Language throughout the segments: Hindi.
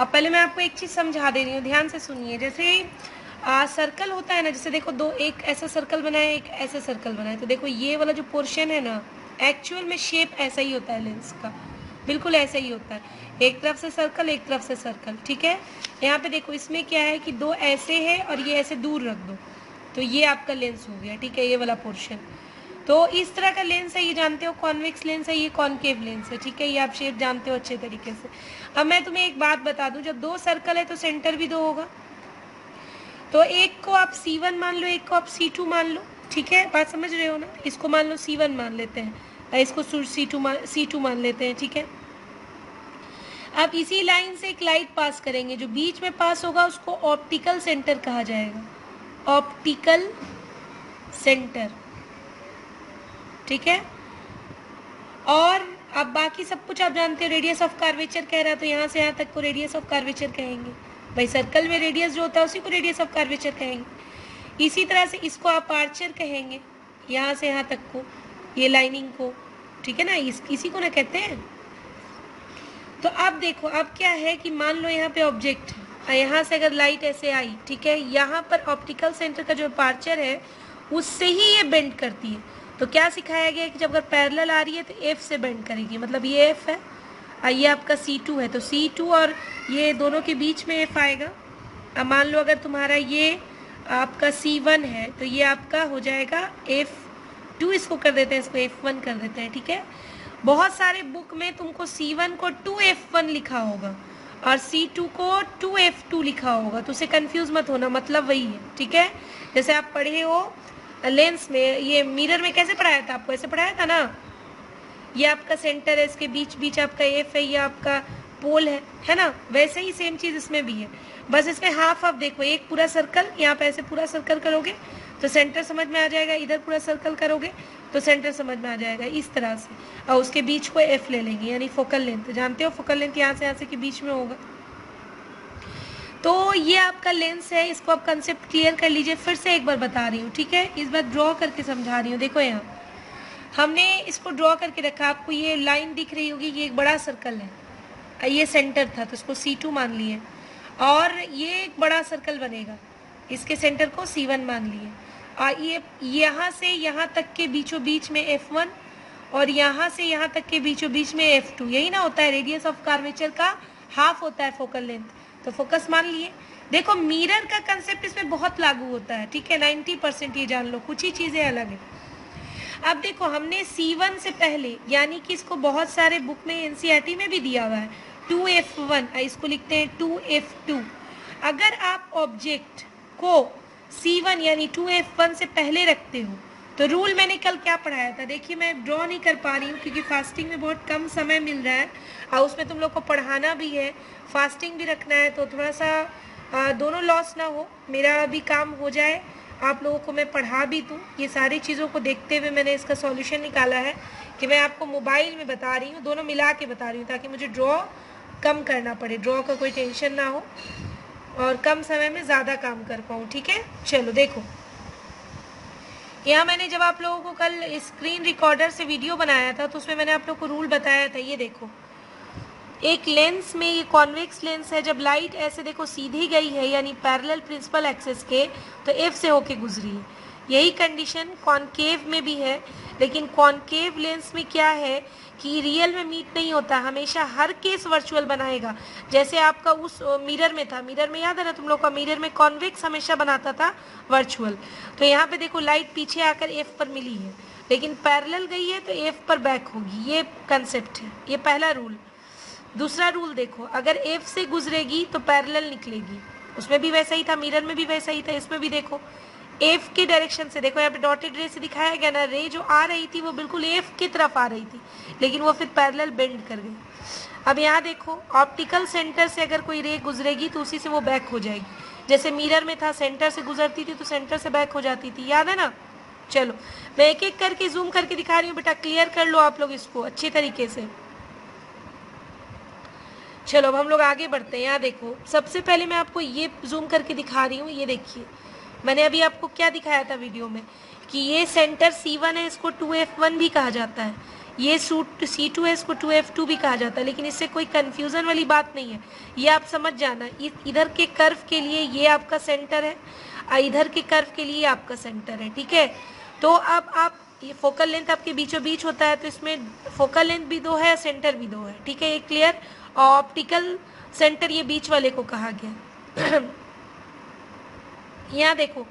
अब पहले मैं आपको एक चीज़ समझा दे रही हूँ, ध्यान से सुनिए। जैसे सर्कल होता है ना, जैसे देखो दो, एक ऐसा सर्कल बना है, एक ऐसा सर्कल बना है, तो देखो ये वाला जो पोर्शन है ना, एक्चुअल में शेप ऐसा ही होता है लेंस का, बिल्कुल ऐसा ही होता है। एक तरफ से सर्कल, एक तरफ से सर्कल, ठीक है। यहाँ पे देखो इसमें क्या है कि दो ऐसे है और ये ऐसे दूर रख दो, तो ये आपका लेंस हो गया, ठीक है, ये वाला पोर्शन। तो इस तरह का लेंस है, ये जानते हो कॉन्वेक्स लेंस है, ये कॉन्केव लेंस है, ठीक है, ये आप शेप जानते हो अच्छे तरीके से। अब मैं तुम्हें एक बात बता दूं, जब दो सर्कल है तो सेंटर भी दो होगा, तो एक को आप C1 मान लो, एक को आप C2 मान लो, ठीक है, बात समझ रहे हो ना। इसको मान लो C1 मान लेते हैं, इसको C2 मान लेते हैं, ठीक है। अब इसी लाइन से एक लाइट पास करेंगे, जो बीच में पास होगा उसको ऑप्टिकल सेंटर कहा जाएगा, ऑप्टिकल सेंटर, ठीक है। और अब बाकी सब कुछ आप जानते हो, रेडियस ऑफ कर्वेचर कह रहा है, तो यहाँ से यहाँ तक को रेडियस ऑफ कर्वेचर कहेंगे भाई। सर्कल में रेडियस जो होता है उसी को रेडियस ऑफ कर्वेचर कहेंगे। इसी तरह से इसको आप आर्चर कहेंगे, यहाँ से यहाँ तक को, ये लाइनिंग को, ठीक है ना, इसी को ना कहते हैं। तो अब देखो, अब क्या है कि मान लो यहाँ पे ऑब्जेक्ट है, यहाँ से अगर लाइट ऐसे आई, ठीक है, यहाँ पर ऑप्टिकल सेंटर का जो अपर्चर है उससे ही ये बेंड करती है। तो क्या सिखाया गया है कि जब अगर पैरेलल आ रही है तो F से बेंड करेगी, मतलब ये F है और ये आपका C2 है, तो C2 और ये दोनों के बीच में F आएगा। अब मान लो अगर तुम्हारा ये आपका C1 है तो ये आपका हो जाएगा F2, इसको कर देते हैं, इसको F1 कर देते हैं, ठीक है। बहुत सारे बुक में तुमको C1 को 2F1 लिखा होगा और C2 को 2F2 लिखा होगा, तो उसे कंफ्यूज मत होना, मतलब वही है, ठीक है। जैसे आप पढ़े हो लेंस में, ये मिरर में कैसे पढ़ाया था आपको, ऐसे पढ़ाया था ना, ये आपका सेंटर है, इसके बीच बीच आपका F है, ये आपका पोल है ना, वैसे ही सेम चीज़ इसमें भी है। बस इसमें हाफ हाफ देखो, एक पूरा सर्कल, यहाँ पे ऐसे पूरा सर्कल करोगे तो सेंटर समझ में आ जाएगा, इधर पूरा सर्कल करोगे तो सेंटर समझ में आ जाएगा, इस तरह से। और उसके बीच को F ले लेंगे, यानी फोकल लेंथ, जानते हो फोकल लेंथ यहाँ से के बीच में होगा। तो ये आपका लेंस है, इसको आप कंसेप्ट क्लियर कर लीजिए। फिर से एक बार बता रही हूँ, ठीक है, इस बार ड्रॉ करके समझा रही हूँ। देखो यहाँ हमने इसको ड्रॉ करके रखा, आपको ये लाइन दिख रही होगी, ये एक बड़ा सर्कल है, ये सेंटर था तो इसको C2 मान लिए, और ये एक बड़ा सर्कल बनेगा, इसके सेंटर को C1 मान लिए, और ये यहाँ से यहाँ तक के बीचों बीच में F1 और यहाँ से यहाँ तक के बीचों बीच में F2, यही ना होता है रेडियस ऑफ कर्वेचर का हाफ होता है फोकल लेंथ, तो फोकस मान लिए। देखो मिरर का कंसेप्ट इसमें बहुत लागू होता है, ठीक है, 90% ये जान लो, कुछ ही चीज़ें अलग है। अब देखो हमने C1 से पहले, यानी कि इसको बहुत सारे बुक में NCERT में भी दिया हुआ है 2F1, इसको लिखते हैं 2F2। अगर आप ऑब्जेक्ट को C1 यानी 2F1 से पहले रखते हो तो रूल मैंने कल क्या पढ़ाया था, देखिए मैं ड्रॉ नहीं कर पा रही हूँ क्योंकि फास्टिंग में बहुत कम समय मिल रहा है और उसमें तुम लोग को पढ़ाना भी है, फास्टिंग भी रखना है, तो थोड़ा सा दोनों लॉस ना हो, मेरा भी काम हो जाए, आप लोगों को मैं पढ़ा भी दूँ। ये सारी चीज़ों को देखते हुए मैंने इसका सॉल्यूशन निकाला है कि मैं आपको मोबाइल में बता रही हूँ, दोनों मिला के बता रही हूँ, ताकि मुझे ड्रॉ कम करना पड़े, ड्रॉ का कोई टेंशन ना हो और कम समय में ज़्यादा काम कर पाऊँ, ठीक है। चलो देखो, यहाँ मैंने जब आप लोगों को कल स्क्रीन रिकॉर्डर से वीडियो बनाया था तो उसमें मैंने आप लोगों को रूल बताया था। ये देखो एक लेंस में, ये कॉन्वेक्स लेंस है, जब लाइट ऐसे देखो सीधी गई है यानी पैरेलल प्रिंसिपल एक्सिस के, तो F से होके गुजरी है। यही कंडीशन कॉनकेव में भी है, लेकिन कॉनकेव लेंस में क्या है कि रियल में मीट नहीं होता, हमेशा हर केस वर्चुअल बनाएगा। जैसे आपका उस मिरर में था, मिरर में याद है ना तुम लोग का, मिरर में कॉन्वेक्स हमेशा बनाता था वर्चुअल। तो यहाँ पे देखो लाइट पीछे आकर F पर मिली है, लेकिन पैरेलल गई है तो F पर बैक होगी, ये कंसेप्ट है, ये पहला रूल। दूसरा रूल देखो, अगर F से गुजरेगी तो पैरेलल निकलेगी, उसमें भी वैसा ही था, मिरर में भी वैसा ही था, इसमें भी देखो F के डायरेक्शन से, देखो यहाँ पे डॉटेड रे से दिखाया गया ना, रे जो आ रही थी वो बिल्कुल F की तरफ आ रही थी, लेकिन वो फिर पैरेलल बेंड कर गई। अब यहाँ देखो ऑप्टिकल सेंटर से अगर कोई रे गुजरेगी तो उसी से वो बैक हो जाएगी, जैसे मिरर में था सेंटर से गुजरती थी तो सेंटर से बैक हो जाती थी, याद है ना। चलो मैं एक एक करके जूम करके दिखा रही हूँ, बेटा क्लियर कर लो आप लोग इसको अच्छे तरीके से। चलो अब हम लोग आगे बढ़ते हैं। यहाँ देखो सबसे पहले मैं आपको ये जूम करके दिखा रही हूँ, ये देखिए मैंने अभी आपको क्या दिखाया था वीडियो में कि ये सेंटर C1 है, इसको 2F1 भी कहा जाता है। ये C2 है, इसको 2F2 भी कहा जाता है, लेकिन इससे कोई कन्फ्यूज़न वाली बात नहीं है, ये आप समझ जाना। इधर के कर्व के लिए ये आपका सेंटर है और इधर के कर्व के लिए आपका सेंटर है, ठीक है। तो अब आप ये फोकल लेंथ आपके बीचों बीच होता है, तो इसमें फोकल लेंथ भी 2 है, सेंटर भी 2 है, ठीक है, ये क्लियर। और ऑप्टिकल सेंटर ये बीच वाले को कहा गया। यहाँ देखो,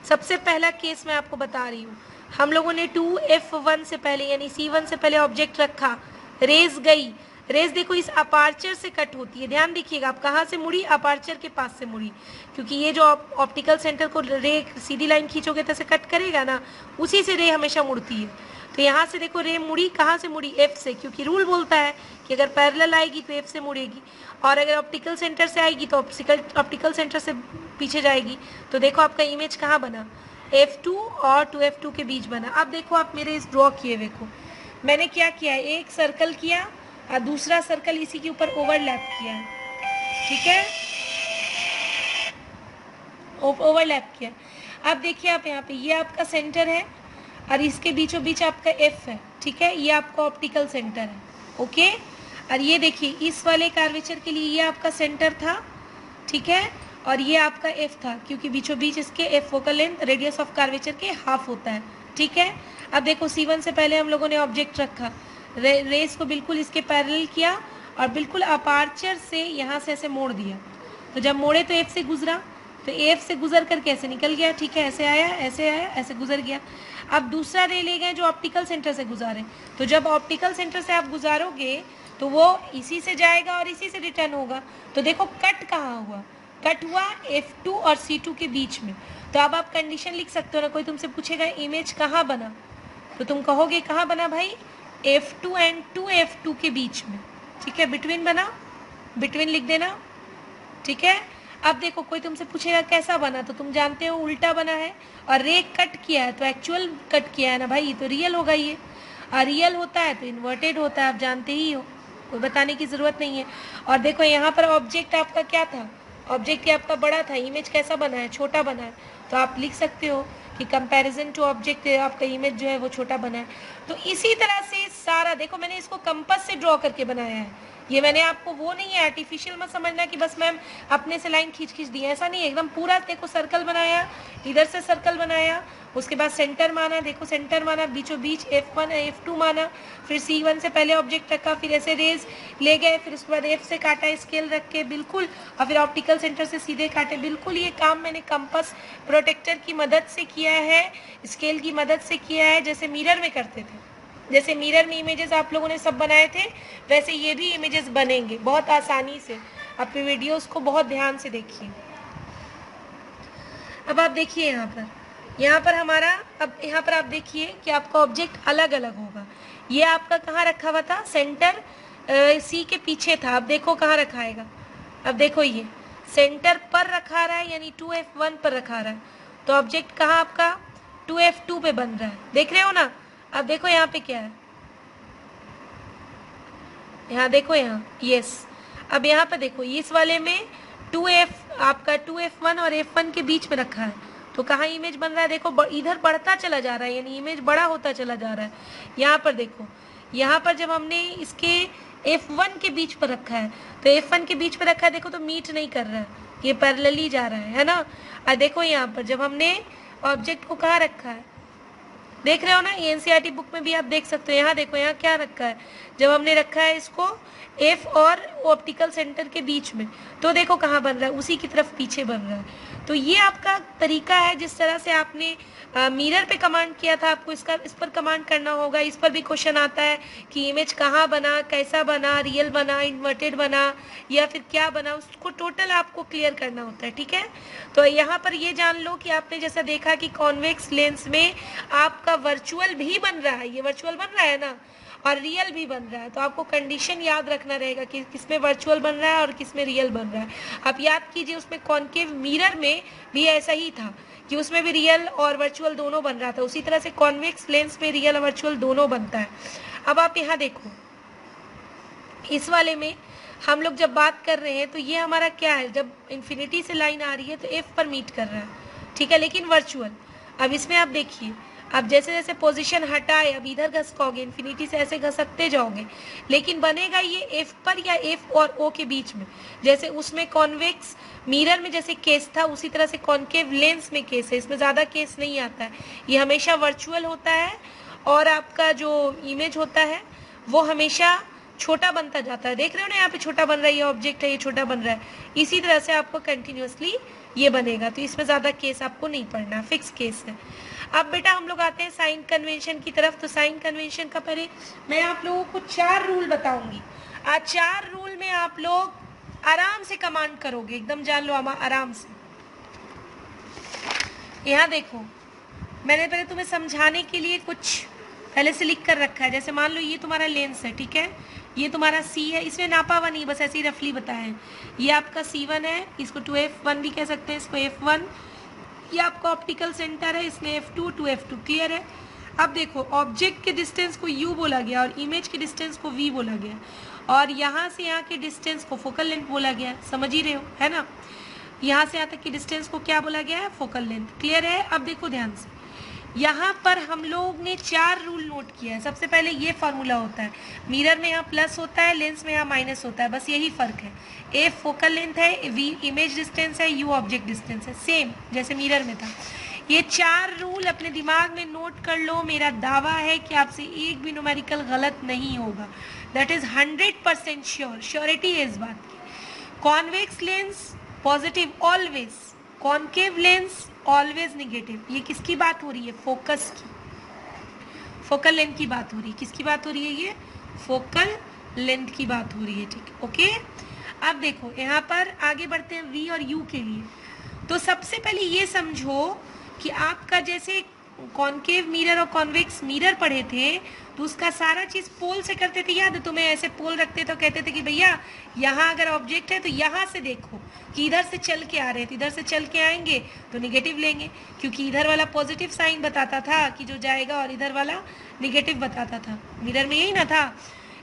सबसे पहला केस मैं आपको बता रही हूँ, हम लोगों ने 2F1 से पहले यानी C1 से पहले ऑब्जेक्ट रखा, रेज गई, रेज देखो इस अपार्चर से कट होती है, ध्यान देखिएगा, आप कहाँ से मुड़ी, अपार्चर के पास से मुड़ी, क्योंकि ये जो ऑप्टिकल सेंटर को रे सीधी लाइन खींचोगे तो ऐसे कट करेगा ना, उसी से रे हमेशा मुड़ती है। तो यहाँ से देखो रे मुड़ी, कहाँ से मुड़ी, F से, क्योंकि रूल बोलता है कि अगर पैरेलल आएगी तो F से मुड़ेगी, और अगर ऑप्टिकल सेंटर से आएगी तो ऑप्टिकल सेंटर से पीछे जाएगी। तो देखो आपका इमेज कहाँ बना, F2 और 2F2 के बीच बना। अब देखो आप मेरे इस ड्रॉ किए देखो, मैंने क्या किया है, एक सर्कल किया और दूसरा सर्कल इसी के ऊपर ओवरलैप किया है, ठीक है, ओवरलैप किया। अब देखिए आप यहाँ पे, ये आपका सेंटर है और इसके बीचों बीच आपका F है, ठीक है, ये आपका ऑप्टिकल सेंटर है, ओके। और ये देखिए इस वाले कार्वेचर के लिए ये आपका सेंटर था, ठीक है, और ये आपका F था, क्योंकि बीचों बीच इसके F focal length radius of curvature के हाफ होता है, ठीक है। अब देखो C1 से पहले हम लोगों ने ऑब्जेक्ट रखा, रेस को बिल्कुल इसके पैरेलल किया और बिल्कुल अपार्चर से यहाँ से ऐसे मोड़ दिया, तो जब मोड़े तो F से गुजरा, तो F से गुजर कर कैसे निकल गया, ठीक है, ऐसे आया, ऐसे आया, ऐसे गुजर गया। अब दूसरा रे ले गए जो ऑप्टिकल सेंटर से गुजारे, तो जब ऑप्टिकल सेंटर से आप गुजारोगे तो वो इसी से जाएगा और इसी से रिटर्न होगा। तो देखो कट कहाँ हुआ, कट हुआ F2 और C2 के बीच में। तो अब आप कंडीशन लिख सकते हो ना, कोई तुमसे पूछेगा इमेज कहाँ बना, तो तुम कहोगे कहाँ बना भाई, F2 एंड 2F2 के बीच में, ठीक है, बिटवीन बना, बिटवीन लिख देना, ठीक है। अब देखो कोई तुमसे पूछेगा कैसा बना, तो तुम जानते हो उल्टा बना है, और रे कट किया है तो एक्चुअल कट किया है ना भाई, तो रियल होगा ये, और रियल होता है तो इन्वर्टेड होता है, आप जानते ही हो, कोई बताने की ज़रूरत नहीं है। और देखो यहाँ पर ऑब्जेक्ट आपका क्या था, ऑब्जेक्ट ये आपका बड़ा था, इमेज कैसा बना है, छोटा बना है, तो आप लिख सकते हो कि कंपैरिजन टू ऑब्जेक्ट आपका इमेज जो है वो छोटा बना है। तो इसी तरह से सारा देखो मैंने इसको कंपास से ड्रॉ करके बनाया है, ये मैंने आपको वो नहीं है आर्टिफिशियल मत समझना कि बस मैम अपने से लाइन खींच खींच दी है, ऐसा नहीं है, एकदम पूरा देखो सर्कल बनाया, इधर से सर्कल बनाया, उसके बाद सेंटर माना, देखो सेंटर माना, बीचों बीच F1 F2 माना, फिर C1 से पहले ऑब्जेक्ट रखा, फिर ऐसे रेज ले गए, फिर उसके बाद F से काटा स्केल रख के बिल्कुल, और फिर ऑप्टिकल सेंटर से सीधे काटे बिल्कुल। ये काम मैंने कंपास प्रोटेक्टर की मदद से किया है, स्केल की मदद से किया है, जैसे मिरर में करते थे, जैसे मिरर में इमेजेस आप लोगों ने सब बनाए थे वैसे ये भी इमेजेस बनेंगे बहुत आसानी से। आप वीडियोस को बहुत ध्यान से देखिए। अब आप देखिए यहाँ पर हमारा, अब यहाँ पर आप देखिए कि आपका ऑब्जेक्ट अलग अलग होगा। ये आपका कहाँ रखा हुआ था, सेंटर सी के पीछे था, अब देखो कहाँ रखाएगा, अब देखो ये सेंटर पर रखा रहा है यानी 2F1 पर रखा रहा है, तो ऑब्जेक्ट कहाँ आपका 2F2 पे बन रहा है, देख रहे हो ना। अब देखो यहाँ पे क्या है, यहाँ देखो यहाँ, यस। अब यहाँ पे देखो इस वाले में 2F आपका 2F1 और F1 के बीच में रखा है, तो कहाँ इमेज बन रहा है, देखो इधर बढ़ता चला जा रहा है यानी इमेज बड़ा होता चला जा रहा है। यहाँ पर देखो, यहाँ पर जब हमने इसके F1 के बीच पर रखा है, तो F1 के बीच पर रखा है, देखो तो मीट नहीं कर रहा है, ये पैरेलली जा रहा है ना। और देखो यहाँ पर जब हमने ऑब्जेक्ट को कहाँ रखा है, देख रहे हो ना, ये एनसीईआरटी बुक में भी आप देख सकते हो। यहाँ देखो यहाँ क्या रखा है, जब हमने रखा है इसको F और ऑप्टिकल सेंटर के बीच में, तो देखो कहाँ बन रहा है, उसी की तरफ पीछे बन रहा है। तो ये आपका तरीका है जिस तरह से आपने मिरर पे कमांड किया था, आपको इस पर कमांड करना होगा। इस पर भी क्वेश्चन आता है कि इमेज कहाँ बना, कैसा बना, रियल बना, इन्वर्टेड बना या फिर क्या बना, उसको टोटल आपको क्लियर करना होता है, ठीक है। तो यहाँ पर ये जान लो कि आपने जैसा देखा कि कॉन्वेक्स लेंस में आपका वर्चुअल भी बन रहा है, ये वर्चुअल बन रहा है ना, और रियल भी बन रहा है, तो आपको कंडीशन याद रखना रहेगा कि किसमें वर्चुअल बन रहा है और किसमें रियल बन रहा है। आप याद कीजिए उसमें कॉन्केव मिरर में भी ऐसा ही था कि उसमें भी रियल और वर्चुअल दोनों बन रहा था, उसी तरह से कॉन्वेक्स लेंस में रियल और वर्चुअल दोनों बनता है। अब आप यहाँ देखो इस वाले में हम लोग जब बात कर रहे हैं तो ये हमारा क्या है, जब इन्फिनिटी से लाइन आ रही है तो F पर मीट कर रहा है, ठीक है, लेकिन वर्चुअल। अब इसमें आप देखिए अब जैसे जैसे पोजीशन हटाए अब इधर घसकोगे, इन्फिनिटी से ऐसे घसकते जाओगे, लेकिन बनेगा ये एफ पर या एफ और ओ के बीच में। जैसे उसमें कॉन्वेक्स मिरर में जैसे केस था, उसी तरह से कॉन्केव लेंस में केस है, इसमें ज़्यादा केस नहीं आता है, ये हमेशा वर्चुअल होता है और आपका जो इमेज होता है वो हमेशा छोटा बनता जाता है। देख रहे हो ना, यहाँ पे छोटा बन रहा है, ये ऑब्जेक्ट है, ये छोटा बन रहा है, इसी तरह से आपको कंटिन्यूसली ये बनेगा, तो इसमें ज़्यादा केस आपको नहीं पढ़ना, फिक्स केस है। अब बेटा हम लोग आते हैं साइन कन्वेंशन की तरफ। तो साइन कन्वेंशन का पहले मैं आप लोगों को 4 रूल बताऊंगी। आज 4 रूल में आप लोग आराम से कमांड करोगे, एकदम जान लो आराम से। यहाँ देखो, मैंने पहले तुम्हें समझाने के लिए कुछ पहले से लिख कर रखा है। जैसे मान लो ये तुम्हारा लेंस है, ठीक है, ये तुम्हारा सी है, इसमें नापा हुआ नहीं, बस ऐसे ही रफली बताया है। ये आपका C1 है, इसको 2F1 भी कह सकते हैं, इसको F1। ये आपका ऑप्टिकल सेंटर है, इसमें F2 2F2। क्लियर है। अब देखो, ऑब्जेक्ट के डिस्टेंस को U बोला गया और इमेज के डिस्टेंस को V बोला गया, और यहाँ से यहाँ के डिस्टेंस को फोकल लेंथ बोला गया, समझ ही रहे हो, है ना। यहाँ से यहाँ तक की डिस्टेंस को क्या बोला गया है, फोकल लेंथ। क्लियर है। अब देखो ध्यान से, यहाँ पर हम लोग ने 4 रूल नोट किया है। सबसे पहले ये फार्मूला होता है, मिरर में यहाँ प्लस होता है, लेंस में यहाँ माइनस होता है, बस यही फर्क है। ए फोकल लेंथ है, V इमेज डिस्टेंस है, U ऑब्जेक्ट डिस्टेंस है, सेम जैसे मिरर में था। ये 4 रूल अपने दिमाग में नोट कर लो। मेरा दावा है कि आपसे एक भी न्यूमेरिकल गलत नहीं होगा, दैट इज 100% श्योर, श्योरिटी है इस बात की। Convex lens positive always, concave lens always negative. ये किसकी बात हो रही है, फोकस की, फोकल लेंथ की बात हो रही है। किसकी बात हो रही है, ये फोकल लेंथ की बात हो रही है, ठीक, ओके। अब देखो यहाँ पर आगे बढ़ते हैं V और U के लिए। तो सबसे पहले ये समझो कि आपका जैसे कॉन्केव मिरर और कॉन्वेक्स मिरर पढ़े थे, तो उसका सारा चीज पोल से करते थे, याद है तुम्हें। ऐसे पोल रखते तो कहते थे कि भैया यहाँ अगर ऑब्जेक्ट है तो यहाँ से देखो कि इधर से चल के आ रहे हैं, तो इधर से चल के आएंगे तो निगेटिव लेंगे, क्योंकि इधर वाला पॉजिटिव साइन बताता था कि जो जाएगा, और इधर वाला निगेटिव बताता था। मिरर में यही ना था।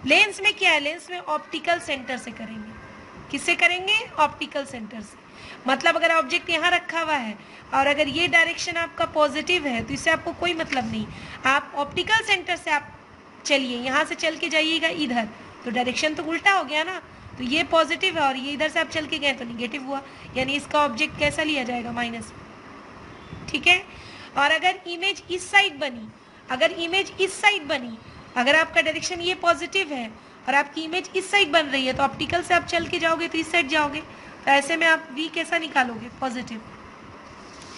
लेंस में क्या है, लेंस में ऑप्टिकल सेंटर से करेंगे। किससे करेंगे, ऑप्टिकल सेंटर से। मतलब अगर ऑब्जेक्ट यहाँ रखा हुआ है और अगर ये डायरेक्शन आपका पॉजिटिव है तो इससे आपको कोई मतलब नहीं, आप ऑप्टिकल सेंटर से आप चलिए, यहाँ से चल के जाइएगा इधर, तो डायरेक्शन तो उल्टा हो गया ना। तो ये पॉजिटिव है और ये इधर से आप चल के गए तो निगेटिव हुआ, यानी इसका ऑब्जेक्ट कैसा लिया जाएगा, माइनस, ठीक है। और अगर इमेज इस साइड बनी, अगर इमेज इस साइड बनी, अगर आपका डायरेक्शन ये पॉजिटिव है और आपकी इमेज इस साइड बन रही है, तो ऑप्टिकल से आप चल के जाओगे तो इस साइड जाओगे, तो ऐसे में आप V कैसा निकालोगे, पॉजिटिव।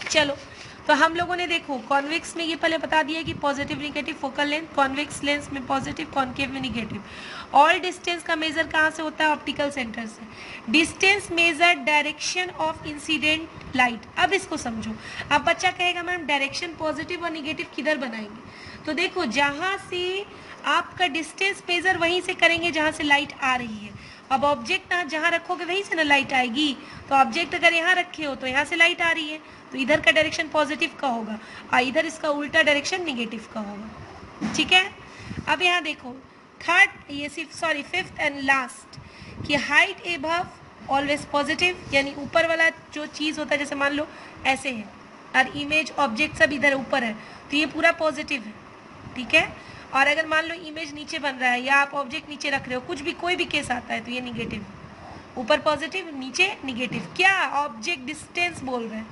चलो, तो हम लोगों ने देखो कॉन्वेक्स में ये पहले बता दिया कि positive negative focal length, convex lens में पॉजिटिव, कॉन्केव में निगेटिव। ऑल डिस्टेंस का मेजर कहाँ से होता है, ऑप्टिकल सेंटर से। Distance measure direction of incident light. अब इसको समझो। अब बच्चा कहेगा मैम डायरेक्शन पॉजिटिव और निगेटिव किधर बनाएंगे, तो देखो जहाँ से आपका डिस्टेंस मेजर वहीं से करेंगे जहाँ से लाइट आ रही है। अब ऑब्जेक्ट ना जहाँ रखोगे वहीं से ना लाइट आएगी, तो ऑब्जेक्ट अगर यहाँ रखे हो तो यहाँ से लाइट आ रही है, तो इधर का डायरेक्शन पॉजिटिव का होगा और इधर इसका उल्टा डायरेक्शन निगेटिव का होगा, ठीक है। अब यहाँ देखो थर्ड, ये फिफ्थ एंड लास्ट, कि हाइट एबव ऑलवेज पॉजिटिव, यानी ऊपर वाला जो चीज़ होता है, जैसे मान लो ऐसे है और इमेज ऑब्जेक्ट सब इधर ऊपर है, तो ये पूरा पॉजिटिव है, ठीक है। और अगर मान लो इमेज नीचे बन रहा है या आप ऑब्जेक्ट नीचे रख रहे हो, कुछ भी कोई भी केस आता है, तो ये निगेटिव, ऊपर पॉजिटिव नीचे निगेटिव। क्या ऑब्जेक्ट डिस्टेंस बोल रहे हैं,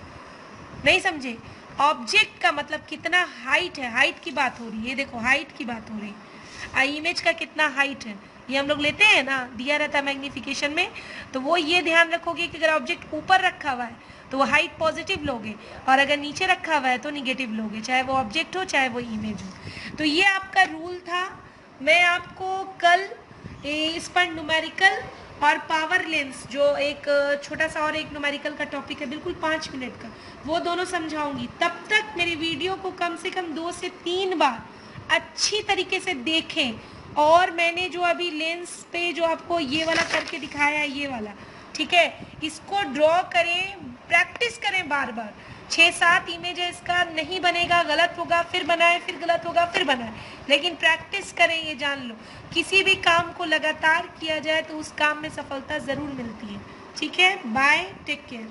नहीं समझे। ऑब्जेक्ट का मतलब कितना हाइट है, हाइट की बात हो रही है, ये देखो हाइट की बात हो रही है। इमेज का कितना हाइट है, ये हम लोग लेते हैं ना, दिया रहता है मैग्निफिकेशन में, तो वो ये ध्यान रखोगे कि अगर ऑब्जेक्ट ऊपर रखा हुआ है तो वो हाइट पॉजिटिव लोगे, और अगर नीचे रखा हुआ है तो निगेटिव लोगे, चाहे वो ऑब्जेक्ट हो चाहे वो इमेज हो। तो ये आपका रूल था। मैं आपको कल इस पर न्यूमेरिकल और पावर लेंस, जो एक छोटा सा और एक न्यूमेरिकल का टॉपिक है, बिल्कुल 5 मिनट का, वो दोनों समझाऊंगी। तब तक मेरी वीडियो को कम से कम 2 से 3 बार अच्छी तरीके से देखें। और मैंने जो अभी लेंस पे जो आपको ये वाला करके दिखाया है, ये वाला, ठीक है, इसको ड्रॉ करें, प्रैक्टिस करें बार बार। 6-7 इमेज है, इसका नहीं बनेगा, गलत होगा, फिर बनाए, फिर गलत होगा, फिर बनाए, लेकिन प्रैक्टिस करें। ये जान लो, किसी भी काम को लगातार किया जाए तो उस काम में सफलता ज़रूर मिलती है, ठीक है। Bye, take care.